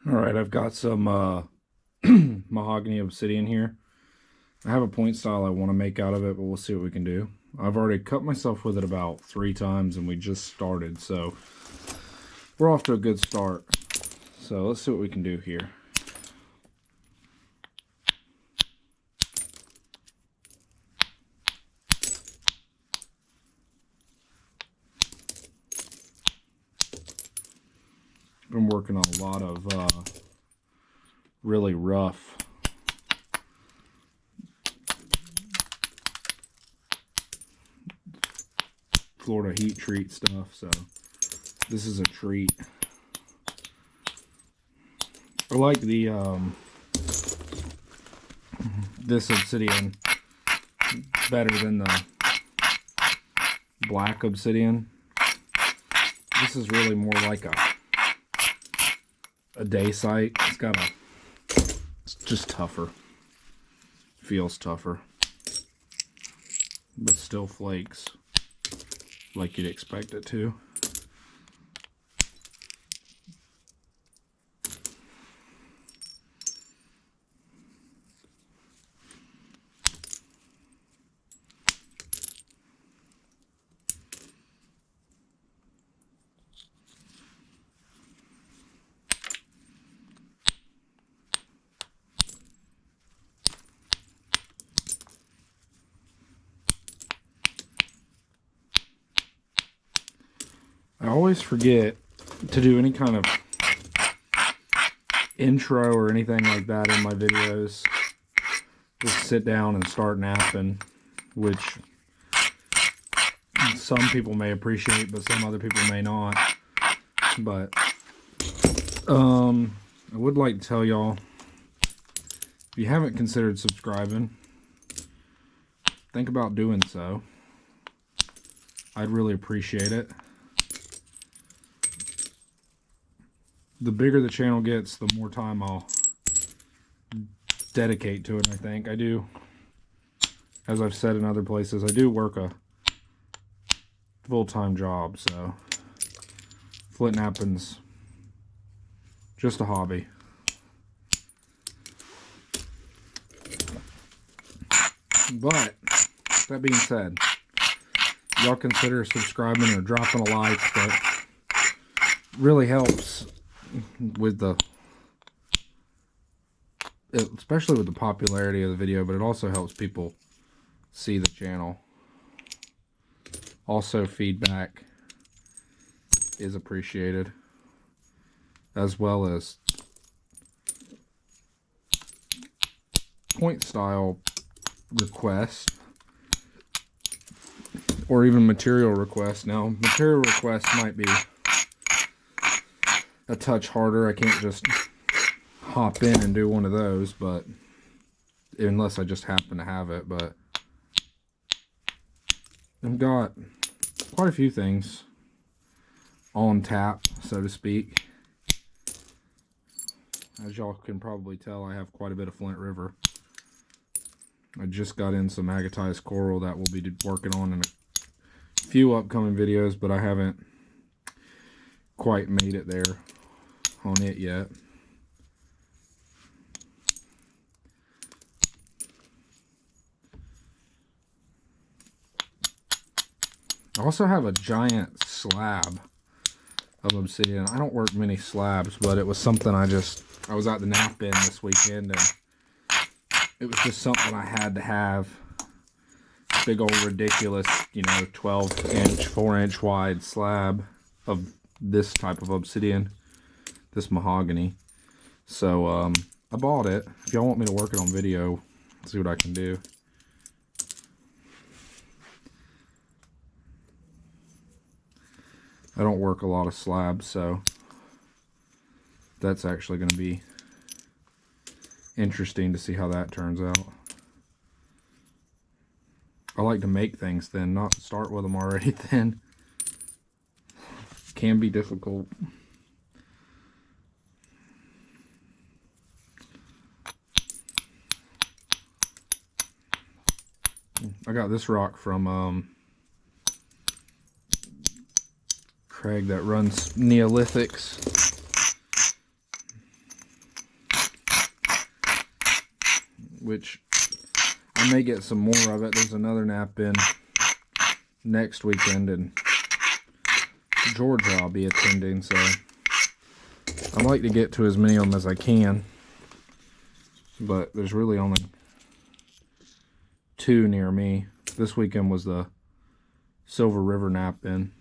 Alright, I've got some mahogany obsidian here. I have a point style I want to make out of it, but we'll see what we can do. I've already cut myself with it about 3 times and we just started, so we're off to a good start. So let's see what we can do here. Been working on a lot of really rough Florida heat treat stuff, so this is a treat. I like the this obsidian better than the black obsidian. This is really more like a day sight. It's just tougher. Feels tougher, but still flakes like you'd expect it to. I always forget to do any kind of intro or anything like that in my videos. Just sit down and start napping, which some people may appreciate, but some other people may not. But I would like to tell y'all, if you haven't considered subscribing, think about doing so. I'd really appreciate it. The bigger the channel gets, the more time I'll dedicate to it, I think. I do, as I've said in other places, I do work a full-time job, so Flintknapping's just a hobby. But, that being said, y'all consider subscribing or dropping a like. That really helps with the, especially with the popularity of the video, but it also helps people see the channel. Also, feedback is appreciated, as well as point style requests or even material requests. Now, material requests might be a touch harder. I can't just hop in and do one of those, but unless I just happen to have it. But I've got quite a few things on tap, so to speak. As y'all can probably tell, I have quite a bit of Flint River. I just got in some agatized coral that we'll be working on in a few upcoming videos, but I haven't quite made it there on it yet. I also have a giant slab of obsidian. I don't work many slabs, but it was something I was at the nap bin this weekend, and it was just something I had to have. Big old ridiculous, 12-inch, 4-inch wide slab of this type of obsidian, this mahogany. So I bought it. If y'all want me to work it on video, see what I can do. I don't work a lot of slabs, so that's actually going to be interesting to see how that turns out. I like to make things thin, not to start with them already thin. Can be difficult. I got this rock from Craig that runs Neolithics. which I may get some more of it. There's another nap in next weekend in Georgia I'll be attending, so I like to get to as many of them as I can, but there's really only 2 near me. This weekend was the Silver River nap in.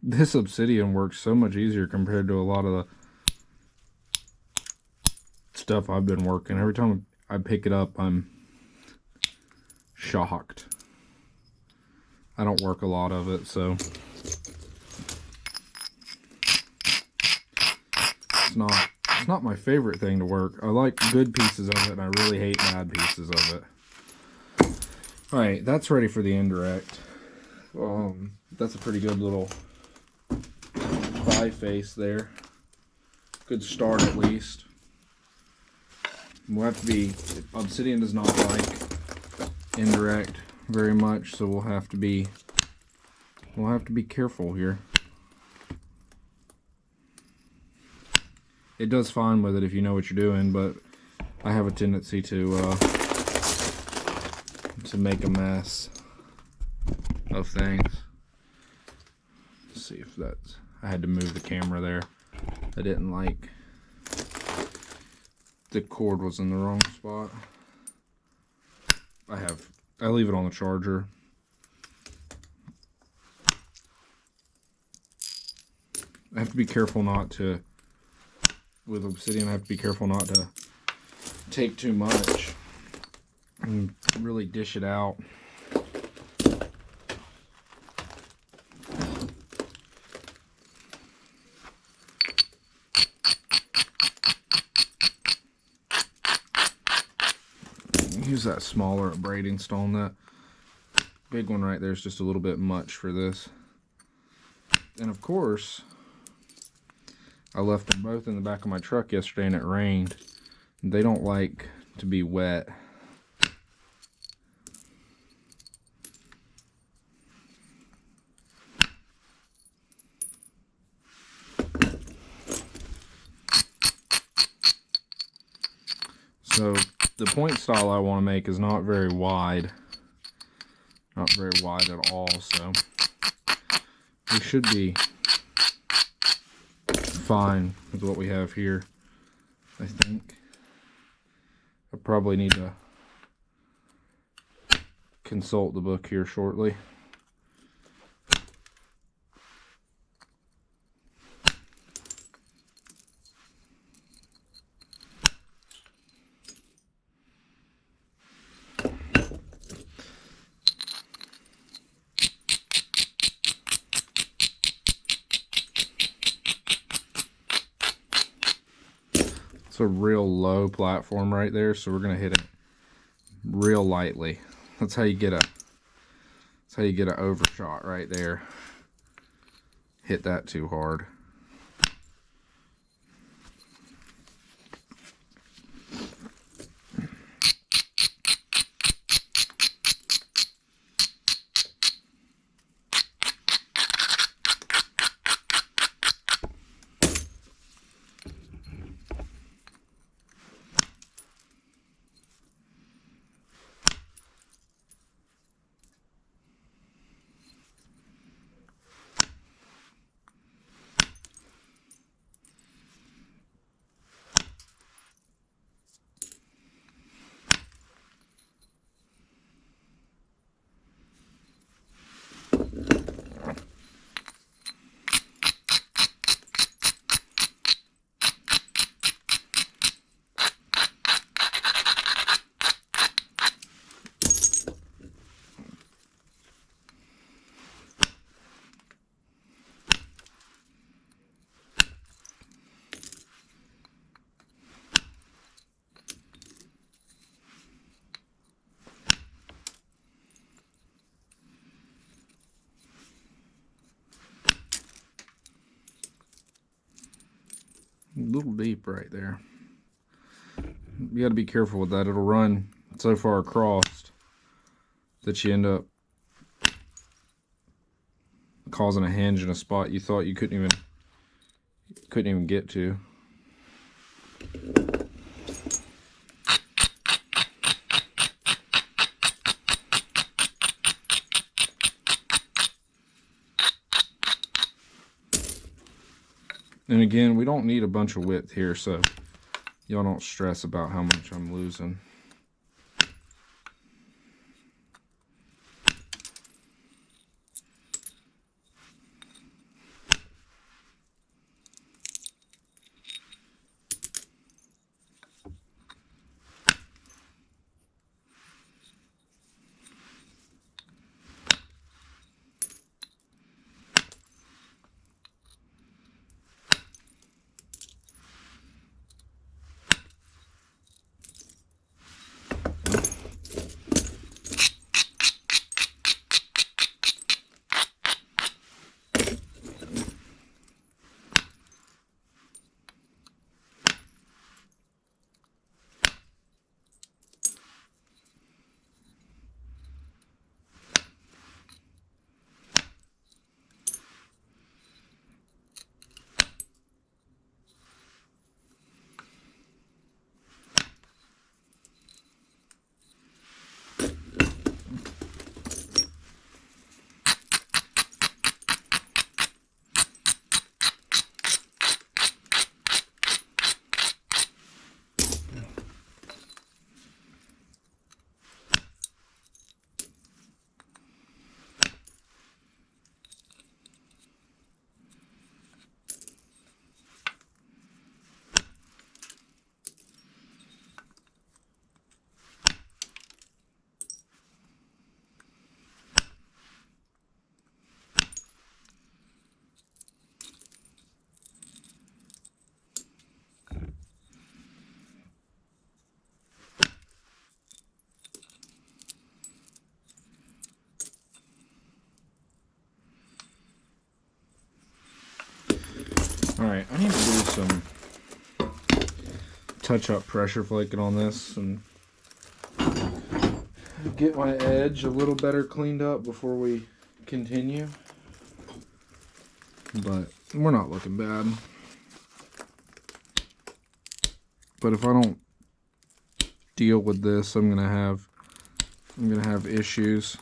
This obsidian works so much easier compared to a lot of the stuff I've been working. Every time I pick it up, I'm shocked. I don't work a lot of it, so it's not my favorite thing to work. I like good pieces of it, and I really hate bad pieces of it. Alright, that's ready for the indirect. That's a pretty good little pie face there. Good start at least. We'll have to be, obsidian does not like indirect very much, so we'll have to be careful here. It does fine with it if you know what you're doing, but I have a tendency to make a mess of things. Let's see if that's, I had to move the camera there. I didn't like, the cord was in the wrong spot. I leave it on the charger. I have to be careful not to, with obsidian, I have to be careful not to take too much and really dish it out. Use that smaller braiding stone. That big one right there is just a little bit much for this. And of course, I left them both in the back of my truck yesterday and it rained. They don't like to be wet. So the point style I want to make is not very wide. Not very wide at all, so we should be fine with what we have here, I think. I probably need to consult the book here shortly. It's a real low platform right there, so we're gonna hit it real lightly. That's how you get an overshot right there. Hit that too hard. A little deep right there. You got to be careful with that. It'll run so far across that you end up causing a hinge in a spot you thought you couldn't even get to. And again, we don't need a bunch of width here, so y'all don't stress about how much I'm losing. Alright, I need to do some touch-up pressure flaking on this and get my edge a little better cleaned up before we continue. But we're not looking bad. But if I don't deal with this, I'm gonna have issues.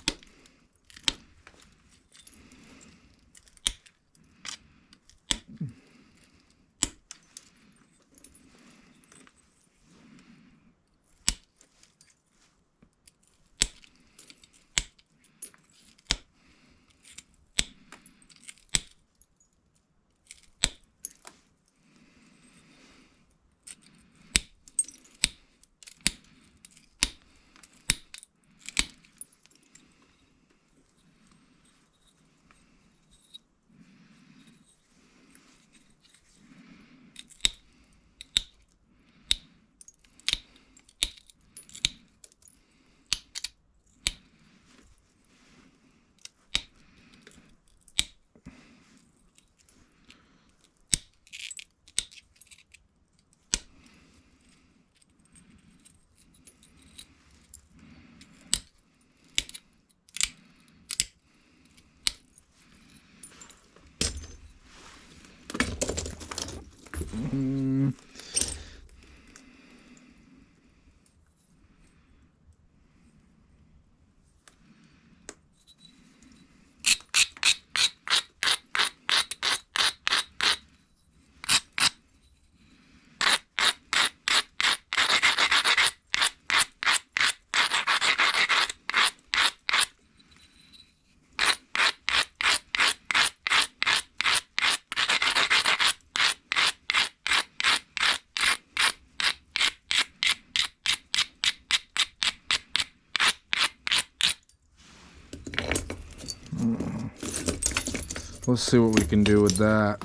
Let's see what we can do with that.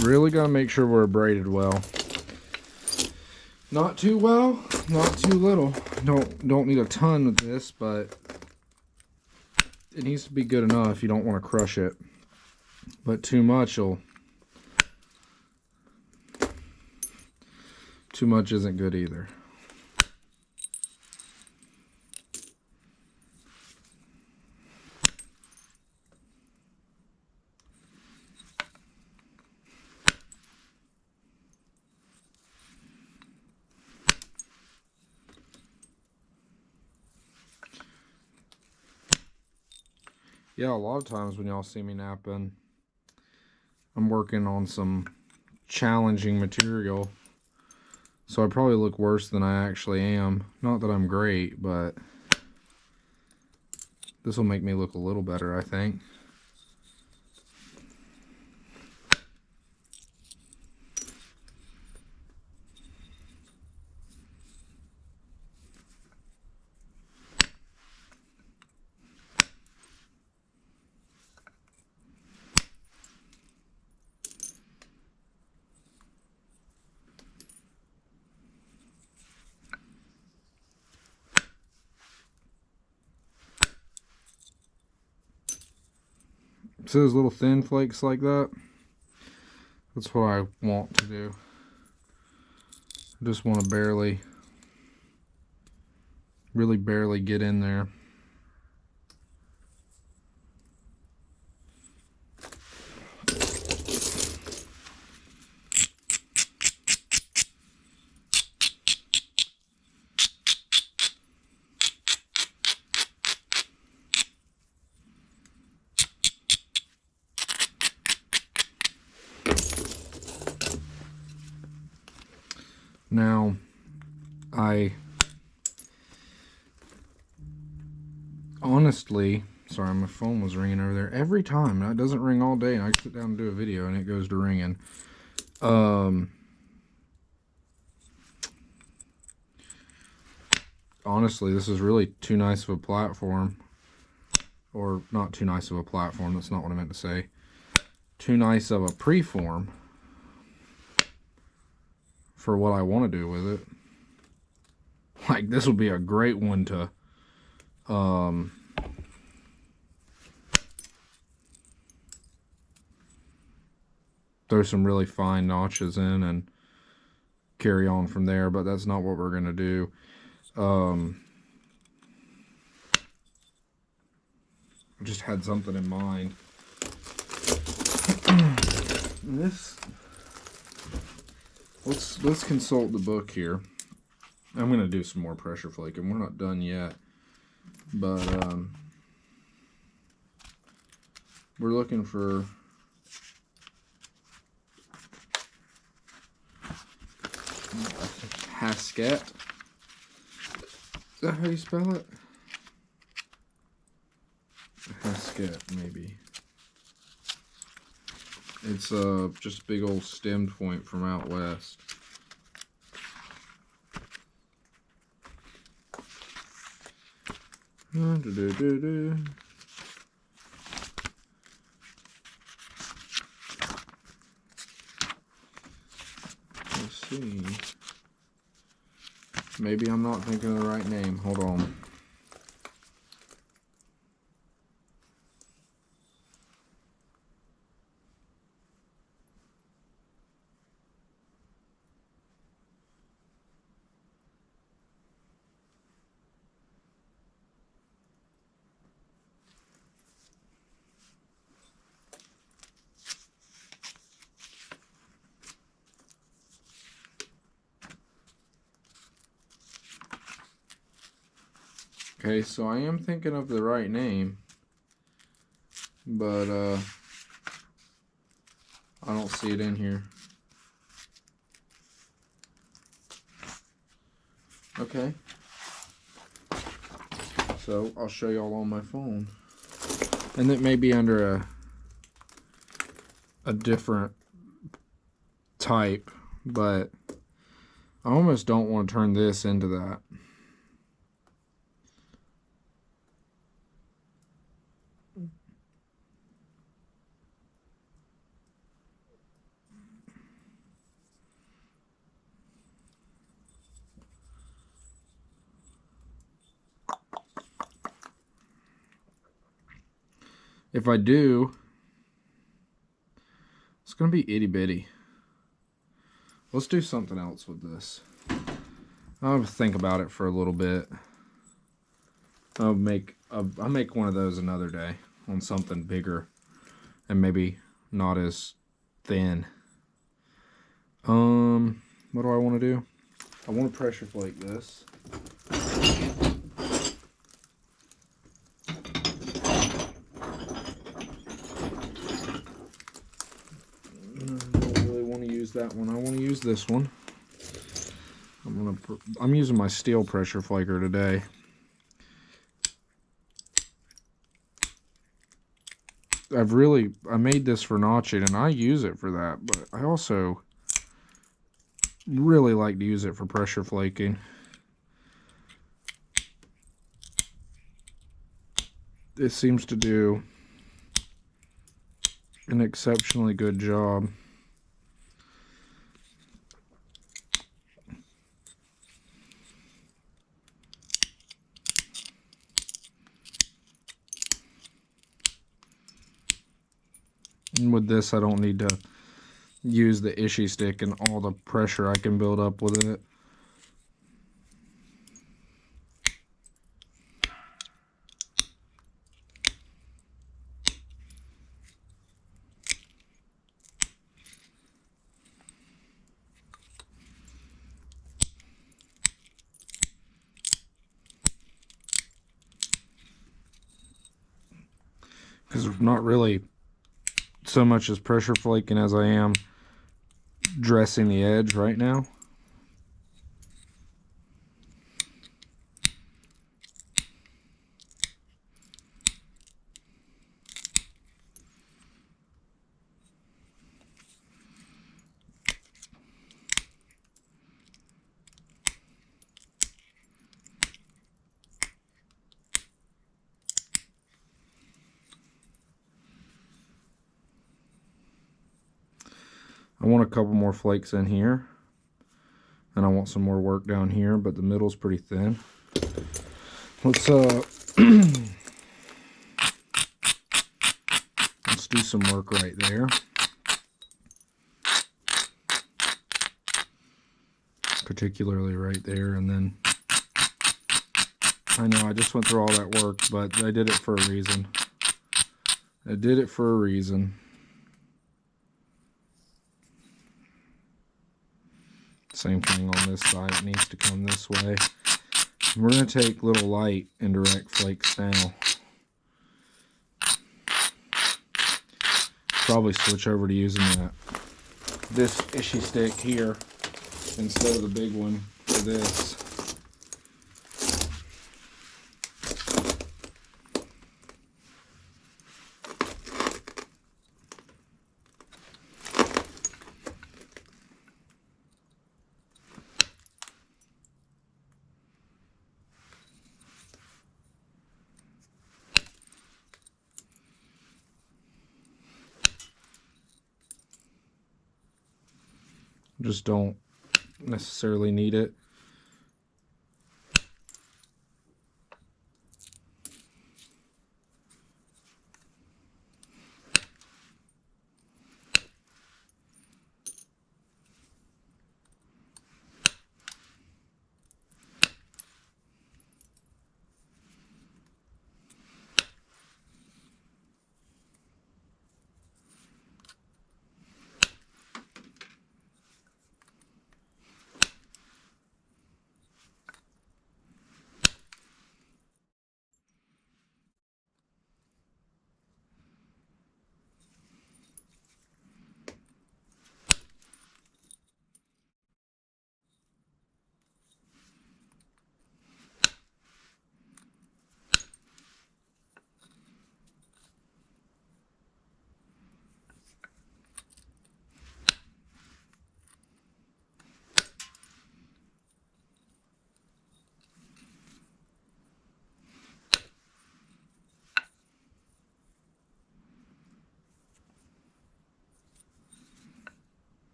Really gotta make sure we're braided well. Not too well, not too little. Don't need a ton of this, but it needs to be good enough. You don't want to crush it. But too much isn't good either. Yeah, a lot of times when y'all see me napping, I'm working on some challenging material. So I probably look worse than I actually am. Not that I'm great, but this will make me look a little better, I think. See those little thin flakes like that? That's what I want to do. I just want to really barely get in there. Now, honestly, sorry, my phone was ringing over there. Every time, it doesn't ring all day, and I sit down and do a video, and it goes to ringing. Honestly, this is really too nice of a platform. Or, not too nice of a platform, that's not what I meant to say. Too nice of a preform for what I want to do with it. Like, this would be a great one to throw some really fine notches in and carry on from there, but that's not what we're going to do. I just had something in mind. Let's consult the book here. I'm going to do some more pressure flaking. We're not done yet, but we're looking for Hasket. Is that how you spell it? Hasket, maybe. It's just a big old stemmed point from out west. Let's see. Maybe I'm not thinking of the right name. Hold on. Okay, so I am thinking of the right name, but I don't see it in here. Okay. So I'll show y'all on my phone. And it may be under a different type, but I almost don't want to turn this into that. If I do, it's going to be itty bitty. Let's do something else with this. I'll have to think about it for a little bit. I'll make one of those another day on something bigger and maybe not as thin. What do I want to do? I want to pressure flake this. That one. I want to use this one. I'm using my steel pressure flaker today. I made this for notching and I use it for that, but I also really like to use it for pressure flaking. It seems to do an exceptionally good job. And with this, I don't need to use the ishy stick and all the pressure I can build up with it. Because I'm not really so much as pressure flaking as I am dressing the edge right now. I want a couple more flakes in here, and I want some more work down here, but the middle's pretty thin. Let's let's do some work right there. Particularly right there, and then I know I just went through all that work, but I did it for a reason. I did it for a reason. Same thing on this side, it needs to come this way. We're going to take little light indirect flakes now. Probably switch over to using this ishy stick here instead of the big one for this. Just don't necessarily need it.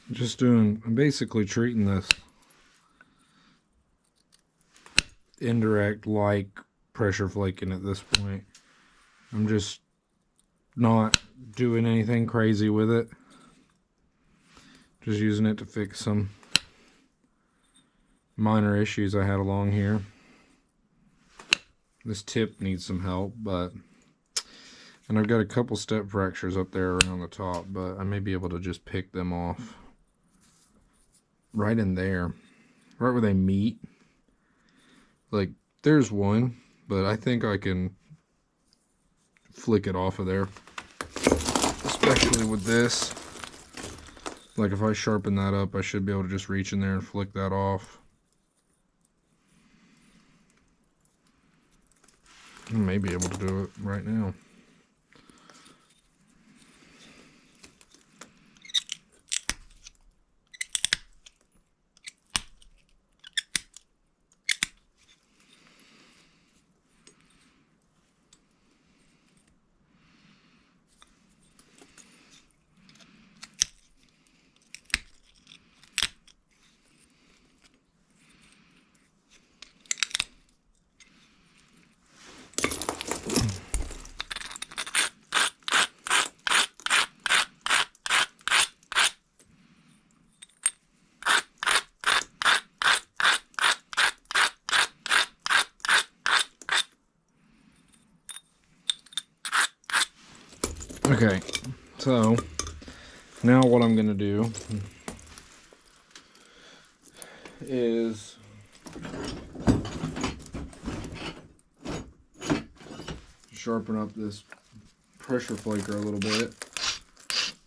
I'm basically treating this indirect like pressure flaking at this point. I'm just not doing anything crazy with it. Just using it to fix some minor issues I had along here. This tip needs some help, and I've got a couple step fractures up there around the top, but I may be able to just pick them off right in there, right where they meet. Like, there's one, but I think I can flick it off of there, especially with this. Like, if I sharpen that up, I should be able to just reach in there and flick that off. I may be able to do it right now. Okay, so now what I'm going to do is sharpen up this pressure flaker a little bit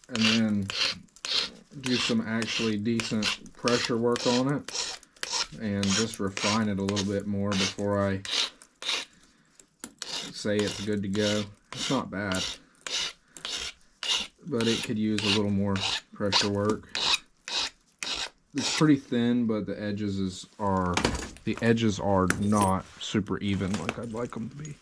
and then do some actually decent pressure work on it and just refine it a little bit more before I say it's good to go. It's not bad, but it could use a little more pressure work. It's pretty thin, but the edges are not super even like I'd like them to be.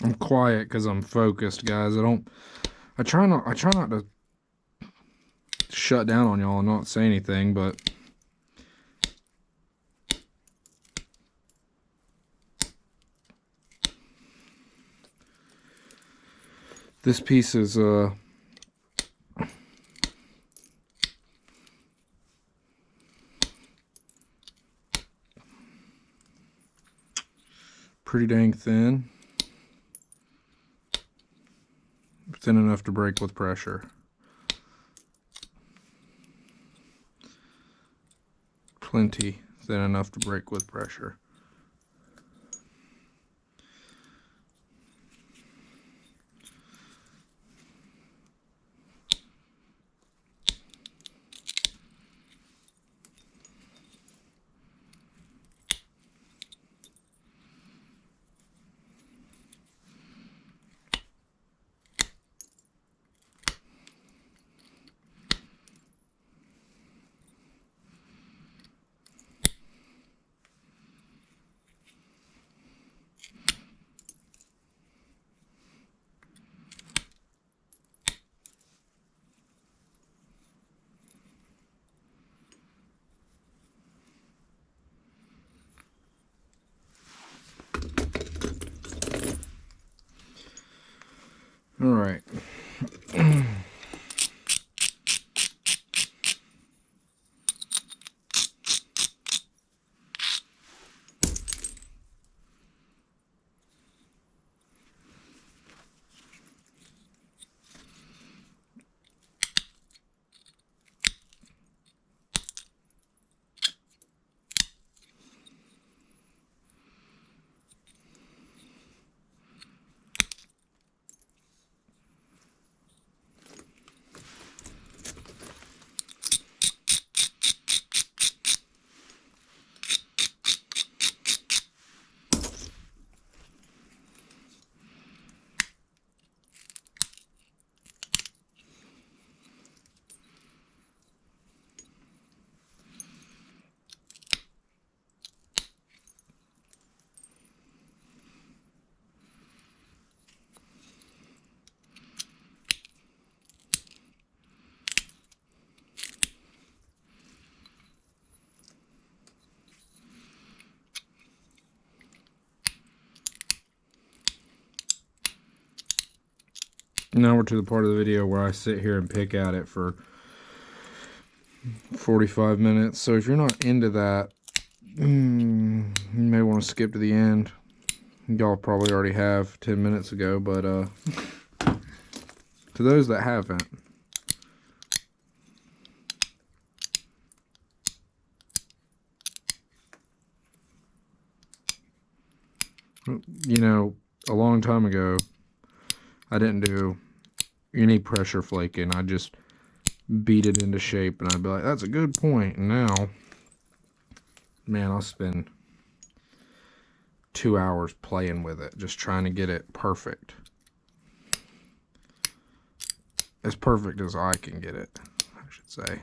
I'm quiet because I'm focused, guys. I try not to shut down on y'all and not say anything, but this piece is pretty dang thin. Thin enough to break with pressure. Plenty thin enough to break with pressure. All right. Now we're to the part of the video where I sit here and pick at it for 45 minutes. So if you're not into that, you may want to skip to the end. Y'all probably already have 10 minutes ago, but to those that haven't, you know, a long time ago, I didn't do any pressure flaking. I just beat it into shape, and I'd be like, that's a good point. And now, man, I'll spend 2 hours playing with it, just trying to get it perfect. As perfect as I can get it, I should say.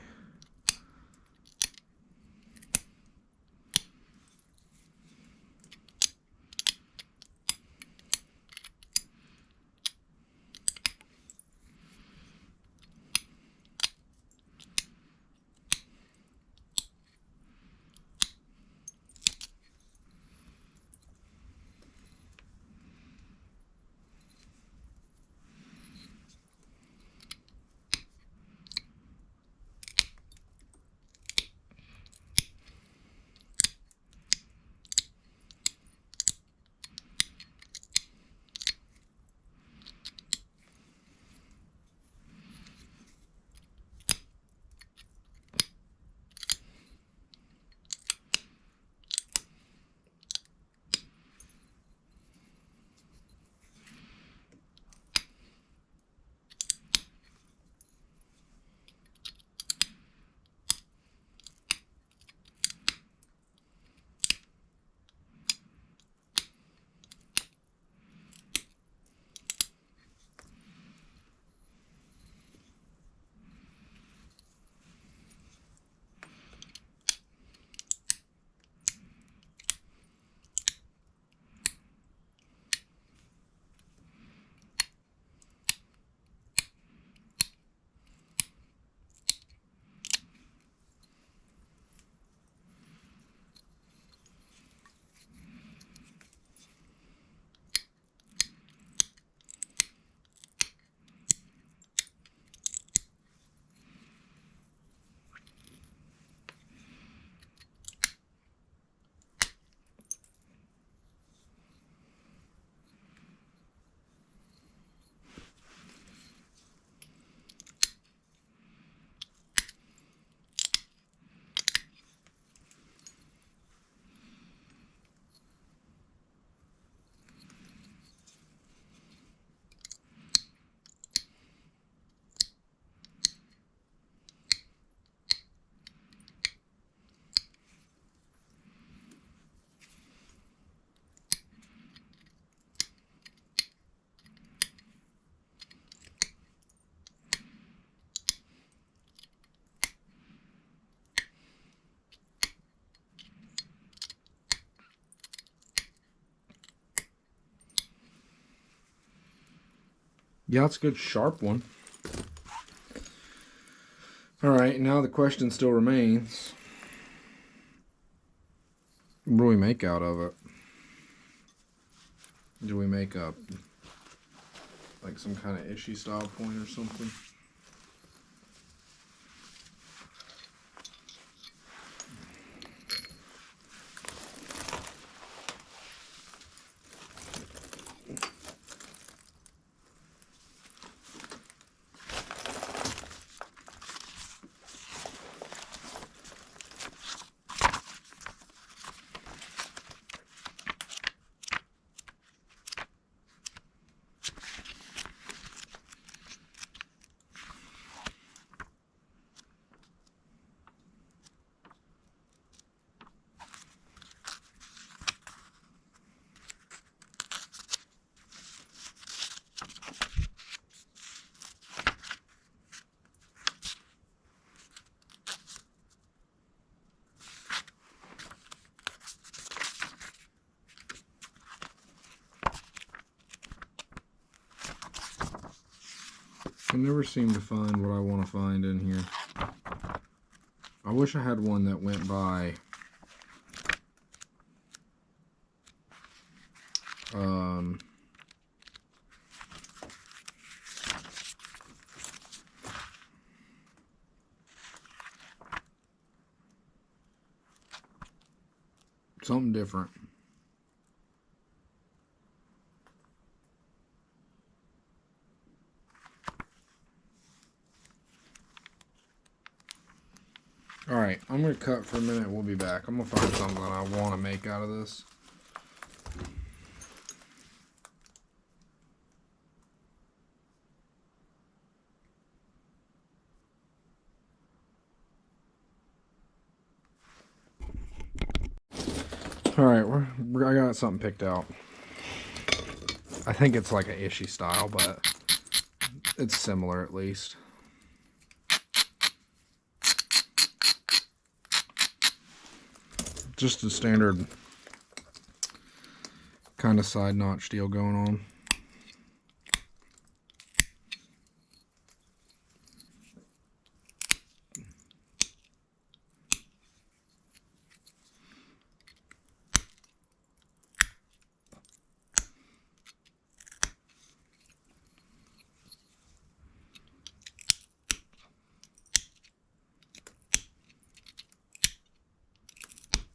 Yeah, it's a good sharp one. Alright, now the question still remains. What do we make out of it? Do we make a Like some kind of ishy style point or something. I never seem to find what I want to find in here. I wish I had one that went by something different. Alright, I'm going to cut for a minute. We'll be back. I'm going to find something that I want to make out of this. Alright, I got something picked out. I think it's like a ishy style, but it's similar at least. Just a standard kind of side notch deal going on.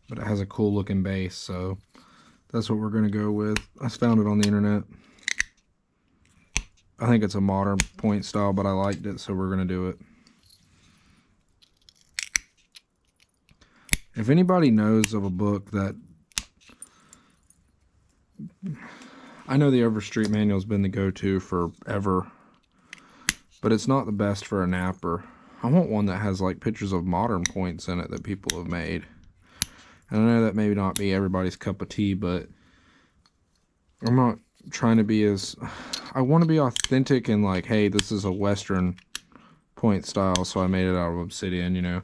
But it has a cool looking base, so that's what we're going to go with. I found it on the internet. I think it's a modern point style, but I liked it, so we're going to do it. If anybody knows of a book that... I know the Overstreet Manual has been the go-to forever, but it's not the best for a napper. I want one that has like pictures of modern points in it that people have made. And I know that may not be everybody's cup of tea, but I'm not trying to be as... I want to be authentic and like, hey, this is a Western point style, so I made it out of obsidian, you know.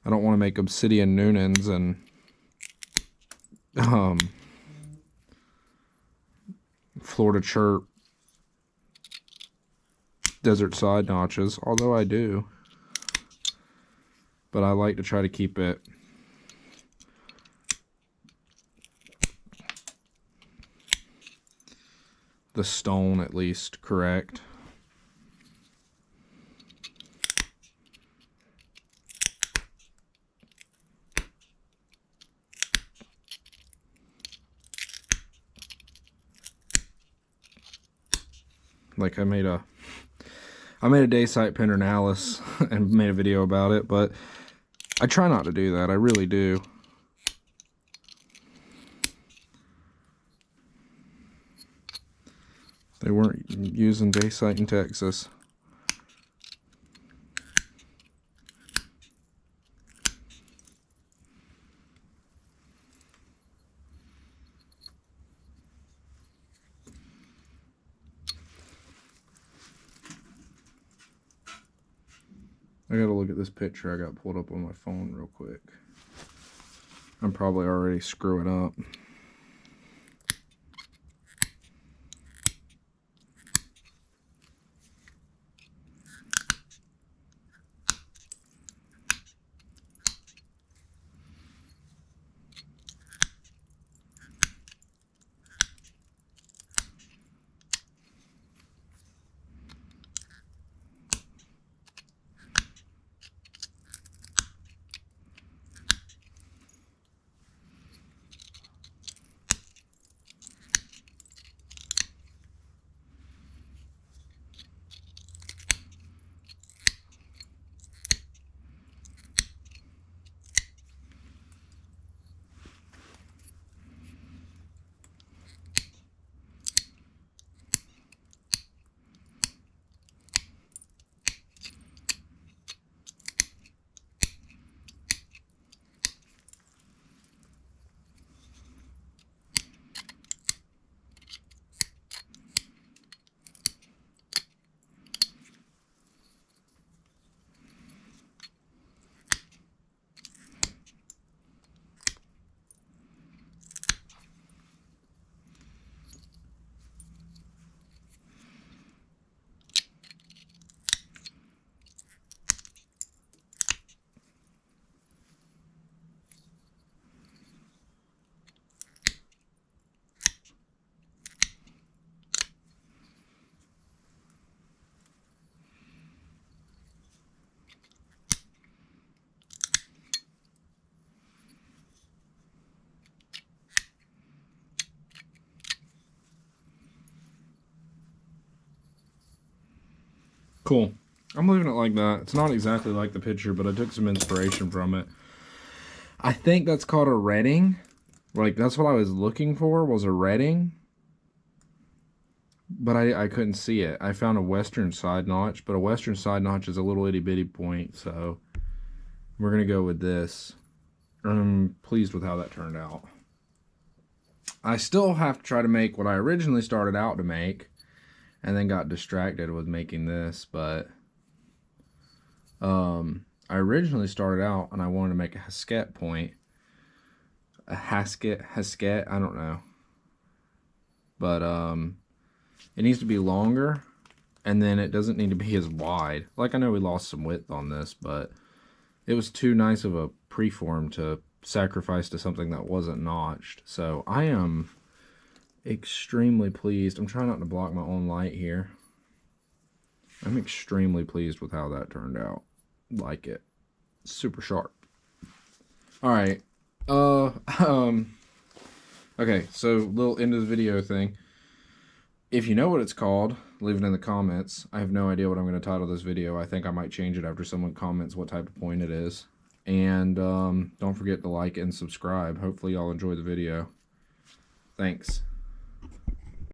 I don't want to make obsidian Noonans and Florida chirp desert side notches, although I do. But I like to try to keep it the stone at least correct. Like I made a Daysite Pendernalis and made a video about it, but I try not to do that. I really do. They weren't using Daysite in Texas. I gotta look at this picture I got pulled up on my phone real quick. I'm probably already screwing up. Cool. I'm leaving it like that. It's not exactly like the picture, but I took some inspiration from it. I think that's called a retting. Like, that's what I was looking for, was a retting. But I couldn't see it. I found a western side notch, but a western side notch is a little itty bitty point, so we're going to go with this. I'm pleased with how that turned out. I still have to try to make what I originally started out to make, and then got distracted with making this, but I originally started out and I wanted to make a hasket point. A hasket, I don't know. But it needs to be longer, and then it doesn't need to be as wide. Like, I know we lost some width on this, but it was too nice of a preform to sacrifice to something that wasn't notched. So I am extremely pleased. I'm trying not to block my own light here. I'm extremely pleased with how that turned out. Like it. Super sharp. Alright. Okay, so little end of the video thing. If you know what it's called, leave it in the comments. I have no idea what I'm going to title this video. I think I might change it after someone comments what type of point it is. And don't forget to like and subscribe. Hopefully y'all enjoy the video. Thanks.